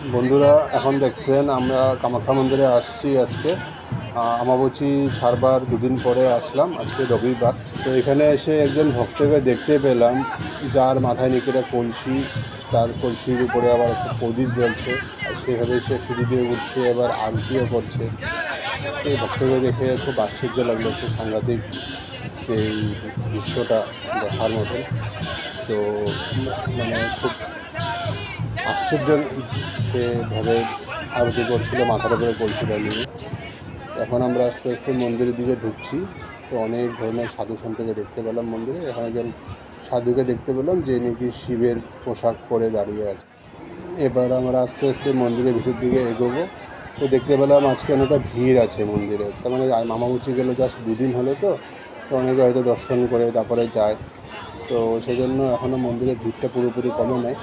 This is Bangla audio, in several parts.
বন্ধুরা এখন দেখছেন আমরা কামাখ্যা মন্দিরে আসছি আজকে আমাবচী ছাড়বার দুদিন পরে আসলাম, আজকে রবিবার। তো এখানে এসে একজন ভক্তকে দেখতে পেলাম যার মাথায় নিকেরা কলসি, তার কলসির উপরে আবার একটা প্রদীপ জ্বলছে, আর সেভাবে সে সিঁড়ি দিয়ে উঠছে, এবার আরতিও করছে। সেই ভক্তকে দেখে খুব আশ্চর্য লাগলো, সে সাংঘাতিক সেই দৃশ্যটা দেখার মতো। তো মানে খুব আশ্চর্য সেভাবে আরতি করছিল মাথার উপরে কলসিটা নিয়ে। এখন আমরা আস্তে আস্তে মন্দিরের দিকে ঢুকছি। তো অনেক ধরনের সাধু সন্তকে দেখতে পেলাম মন্দিরে। এখানে একজন সাধুকে দেখতে পেলাম যে নাকি শিবের পোশাক পরে দাঁড়িয়ে আছে। এবার আমরা আস্তে আস্তে মন্দিরের ভিতর দিকে এগোবো। তো দেখতে পেলাম আজকে অনেকটা ভিড় আছে মন্দিরে। তার মানে মামাবুচি গেলে জাস্ট দুদিন হলো, তো অনেকে হয়তো দর্শন করে তারপরে যায়। তো সেজন্য এখনও মন্দিরের ভিড়টা পুরোপুরি কমে নেয়,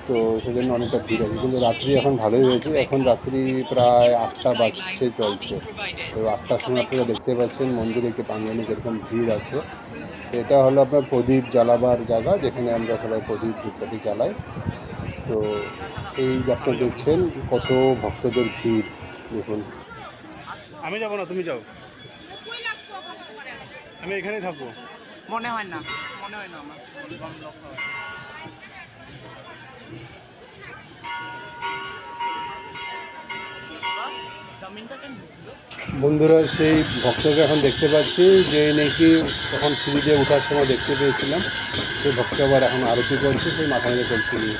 তো সেজন্য অনেকটা ভিড় আছে। কিন্তু রাত্রি এখন ভালোই হয়েছে, এখন রাত্রি প্রায় 8টা বাজছে চলছে। তো 8টার সময় আপনারা দেখতে পাচ্ছেন মন্দিরে একটি প্রাঙ্গণে কীরকম ভিড় আছে। এটা হলো আপনার প্রদীপ জ্বালাবার জায়গা, যেখানে আমরা সবাই প্রদীপ ধূপকাঠি জ্বালাই। তো এই আপনারা দেখছেন কত ভক্তদের ভিড় দেখুন। আমি যাবো না, তুমি যাও, আমি এখানেই থাকবো। মনে হয় না আমার বন্ধুরা সেই ভক্তকে এখন দেখতে পাচ্ছি, যে নাকি তখন সিঁড়ি দিয়ে ওঠার সময় দেখতে পেয়েছিলাম। সেই ভক্ত আবার এখন আরতি করছে সেই মাথা নিয়ে কলসি নিয়ে।